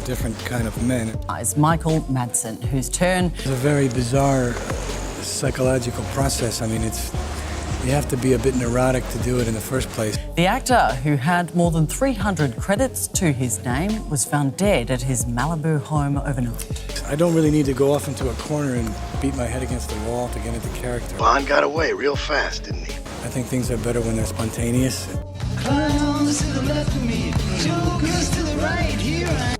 of different kind of men. Is Michael Madsen, whose turn... It's a very bizarre psychological process. I mean, you have to be a bit neurotic to do it in the first place. The actor, who had more than 300 credits to his name, was found dead at his Malibu home overnight. I don't really need to go off into a corner and beat my head against the wall to get into character. Bond got away real fast, didn't he? I think things are better when they're spontaneous. Clowns to the left of me, jokers to the right, here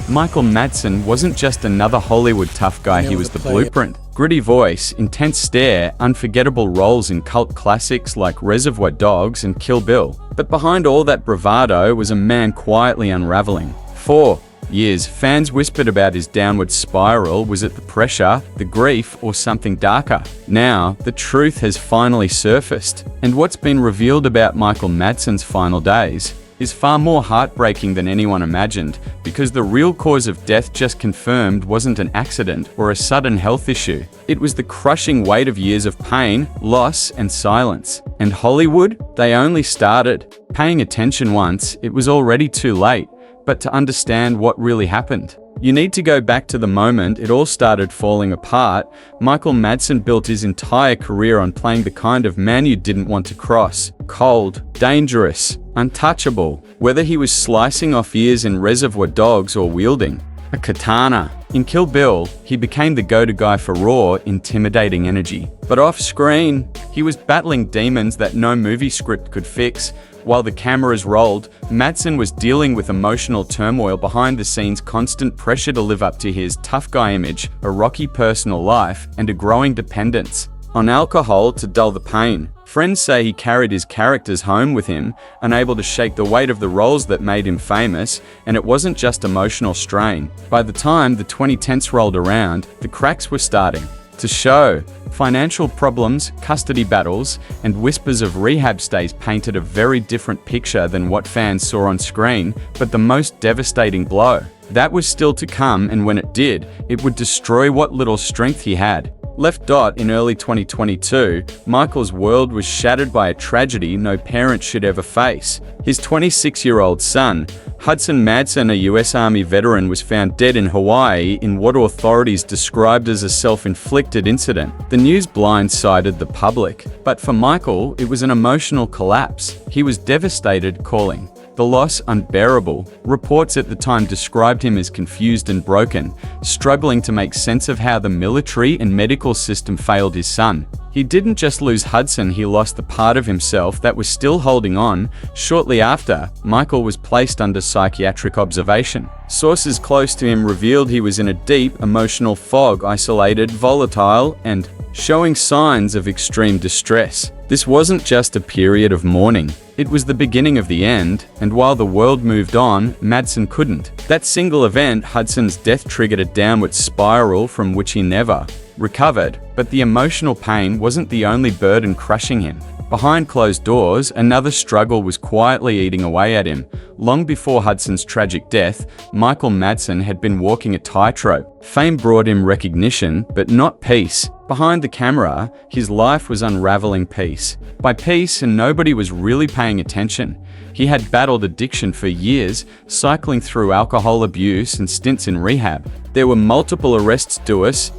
Michael Madsen wasn't just another Hollywood tough guy, he was the blueprint. Gritty voice, intense stare, unforgettable roles in cult classics like Reservoir Dogs and Kill Bill. But behind all that bravado was a man quietly unraveling. For years, fans whispered about his downward spiral. Was it the pressure, the grief, or something darker? Now, the truth has finally surfaced. And what's been revealed about Michael Madsen's final days is far more heartbreaking than anyone imagined, because the real cause of death, just confirmed, wasn't an accident or a sudden health issue. It was the crushing weight of years of pain, loss, and silence. And Hollywood? They only started paying attention once it was already too late. But to understand what really happened, you need to go back to the moment it all started falling apart. Michael Madsen built his entire career on playing the kind of man you didn't want to cross. Cold, dangerous, untouchable. Whether he was slicing off ears in Reservoir Dogs or wielding a katana in Kill Bill, he became the go-to guy for raw, intimidating energy. But off-screen, he was battling demons that no movie script could fix. While the cameras rolled, Madsen was dealing with emotional turmoil behind the scenes, constant pressure to live up to his tough guy image, a rocky personal life, and a growing dependence on alcohol to dull the pain. Friends say he carried his characters home with him, unable to shake the weight of the roles that made him famous, and it wasn't just emotional strain. By the time the 2010s rolled around, the cracks were starting to show. Financial problems, custody battles, and whispers of rehab stays painted a very different picture than what fans saw on screen, but the most devastating blow, that was still to come, and when it did, it would destroy what little strength he had. Left in early 2022, Michael's world was shattered by a tragedy no parent should ever face. His 26-year-old son, Hudson Madsen, a US Army veteran, was found dead in Hawaii in what authorities described as a self-inflicted incident. The news blindsided the public, but for Michael, it was an emotional collapse. He was devastated, calling the loss unbearable. Reports at the time described him as confused and broken, struggling to make sense of how the military and medical system failed his son. He didn't just lose Hudson, he lost the part of himself that was still holding on. Shortly after, Michael was placed under psychiatric observation. Sources close to him revealed he was in a deep emotional fog, isolated, volatile, and showing signs of extreme distress. This wasn't just a period of mourning. It was the beginning of the end, and while the world moved on, Madsen couldn't. That single event, Hudson's death, triggered a downward spiral from which he never recovered. But the emotional pain wasn't the only burden crushing him. Behind closed doors, another struggle was quietly eating away at him. Long before Hudson's tragic death, Michael Madsen had been walking a tightrope. Fame brought him recognition, but not peace. Behind the camera, his life was unraveling piece by piece, and nobody was really paying attention. He had battled addiction for years, cycling through alcohol abuse and stints in rehab. There were multiple arrests,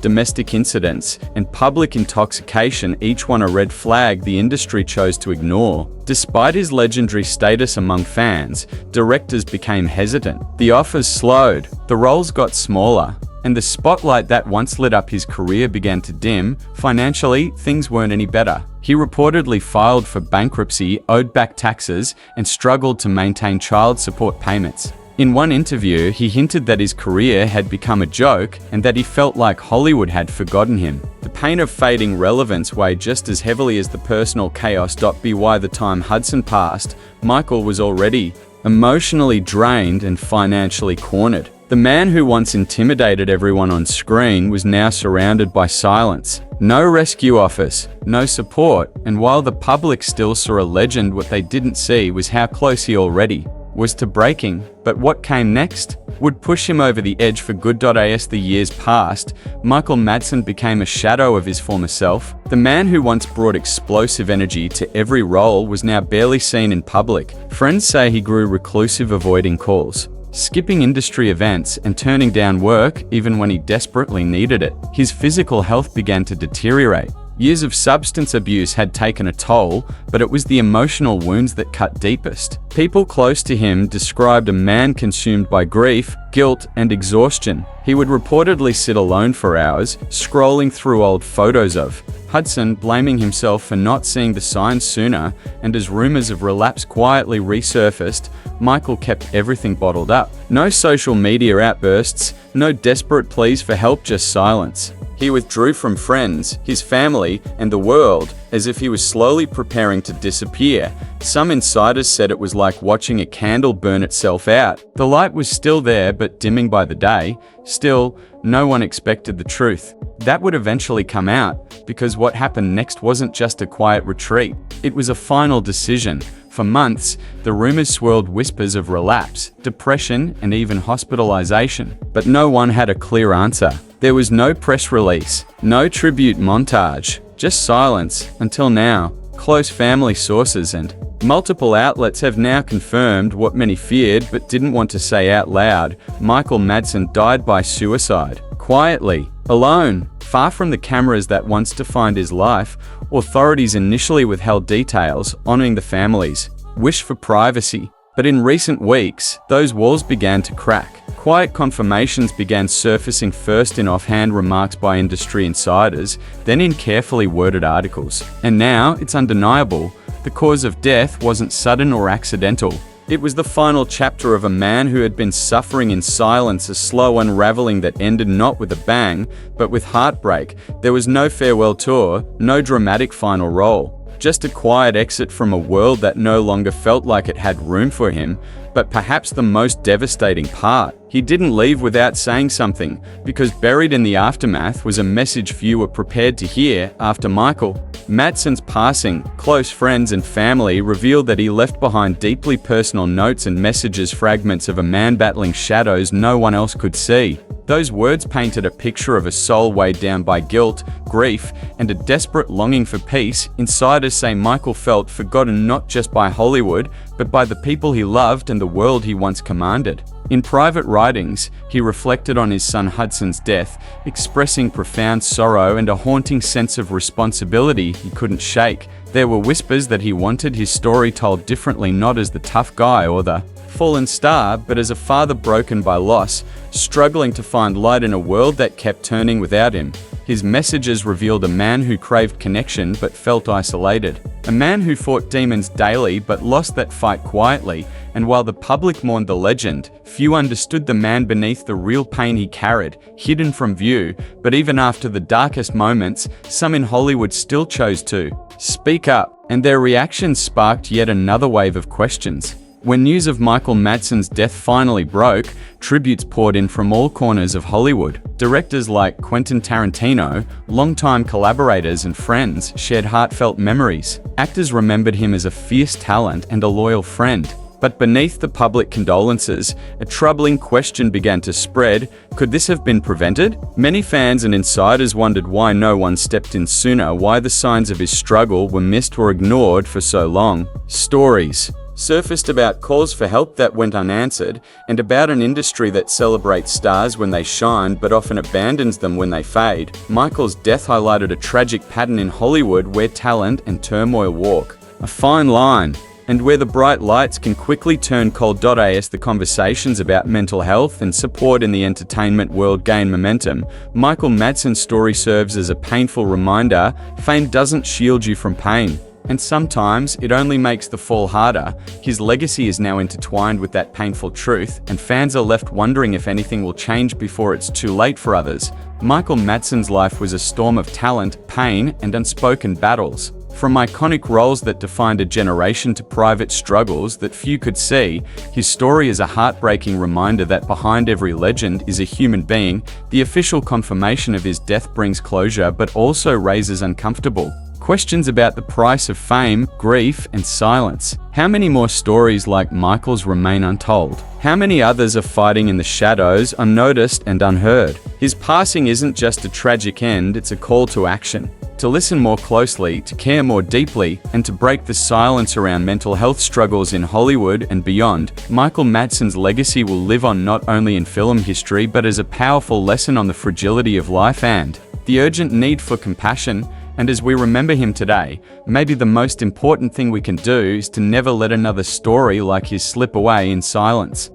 domestic incidents, and public intoxication, each one a red flag the industry chose to ignore. Despite his legendary status among fans, directors became hesitant. The offers slowed, the roles got smaller, and the spotlight that once lit up his career began to dim. Financially, things weren't any better. He reportedly filed for bankruptcy, owed back taxes, and struggled to maintain child support payments. In one interview, he hinted that his career had become a joke and that he felt like Hollywood had forgotten him. The pain of fading relevance weighed just as heavily as the personal chaos. By the time Hudson passed, Michael was already emotionally drained and financially cornered. The man who once intimidated everyone on screen was now surrounded by silence. No rescue office, no support, and while the public still saw a legend, what they didn't see was how close he already was to breaking. But what came next would push him over the edge for good. As the years passed, Michael Madsen became a shadow of his former self. The man who once brought explosive energy to every role was now barely seen in public. Friends say he grew reclusive, avoiding calls, skipping industry events and turning down work even when he desperately needed it. His physical health began to deteriorate. Years of substance abuse had taken a toll, but it was the emotional wounds that cut deepest. People close to him described a man consumed by grief, guilt, and exhaustion. He would reportedly sit alone for hours, scrolling through old photos of Hudson, blaming himself for not seeing the signs sooner, and as rumors of relapse quietly resurfaced, Michael kept everything bottled up. No social media outbursts, no desperate pleas for help, just silence. He withdrew from friends, his family, and the world, as if he was slowly preparing to disappear. Some insiders said it was like watching a candle burn itself out. The light was still there, but dimming by the day. Still, no one expected the truth. That would eventually come out, because what happened next wasn't just a quiet retreat. It was a final decision. For months, the rumors swirled whispers of relapse, depression, and even hospitalization. But no one had a clear answer. There was no press release, no tribute montage, just silence, until now. Close family sources and multiple outlets have now confirmed what many feared but didn't want to say out loud. Michael Madsen died by suicide. Quietly, alone, far from the cameras that once defined his life. Authorities initially withheld details, honoring the family's wish for privacy. But in recent weeks, those walls began to crack. Quiet confirmations began surfacing, first in offhand remarks by industry insiders, then in carefully worded articles. And now, it's undeniable, the cause of death wasn't sudden or accidental. It was the final chapter of a man who had been suffering in silence, a slow unraveling that ended not with a bang, but with heartbreak. There was no farewell tour, no dramatic final role. Just a quiet exit from a world that no longer felt like it had room for him. But perhaps the most devastating part, he didn't leave without saying something, because buried in the aftermath was a message few were prepared to hear. After Michael Madsen's passing, close friends and family revealed that he left behind deeply personal notes and messages, fragments of a man battling shadows no one else could see. Those words painted a picture of a soul weighed down by guilt, grief, and a desperate longing for peace. Insiders say Michael felt forgotten not just by Hollywood, but by the people he loved and the world he once commanded. In private writings, he reflected on his son Hudson's death, expressing profound sorrow and a haunting sense of responsibility he couldn't shake. There were whispers that he wanted his story told differently, not as the tough guy or the fallen star, but as a father broken by loss, struggling to find light in a world that kept turning without him. His messages revealed a man who craved connection but felt isolated. A man who fought demons daily but lost that fight quietly. And while the public mourned the legend, few understood the man beneath the real pain he carried, hidden from view. But even after the darkest moments, some in Hollywood still chose to speak up, and their reactions sparked yet another wave of questions. When news of Michael Madsen's death finally broke, tributes poured in from all corners of Hollywood. Directors like Quentin Tarantino, longtime collaborators and friends, shared heartfelt memories. Actors remembered him as a fierce talent and a loyal friend. But beneath the public condolences, a troubling question began to spread. Could this have been prevented? Many fans and insiders wondered why no one stepped in sooner, why the signs of his struggle were missed or ignored for so long. Stories surfaced about calls for help that went unanswered, and about an industry that celebrates stars when they shine but often abandons them when they fade. Michael's death highlighted a tragic pattern in Hollywood where talent and turmoil walk a fine line, and where the bright lights can quickly turn cold. As the conversations about mental health and support in the entertainment world gain momentum, Michael Madsen's story serves as a painful reminder: fame doesn't shield you from pain. And sometimes it only makes the fall harder. His legacy is now intertwined with that painful truth, and fans are left wondering if anything will change before it's too late for others. Michael Madsen's life was a storm of talent, pain, and unspoken battles. From iconic roles that defined a generation to private struggles that few could see, his story is a heartbreaking reminder that behind every legend is a human being. The official confirmation of his death brings closure, but also raises uncomfortable questions about the price of fame, grief, and silence. How many more stories like Michael's remain untold? How many others are fighting in the shadows, unnoticed and unheard? His passing isn't just a tragic end, it's a call to action. to listen more closely, to care more deeply, and to break the silence around mental health struggles in Hollywood and beyond. Michael Madsen's legacy will live on not only in film history but as a powerful lesson on the fragility of life and the urgent need for compassion. And as we remember him today, maybe the most important thing we can do is to never let another story like his slip away in silence.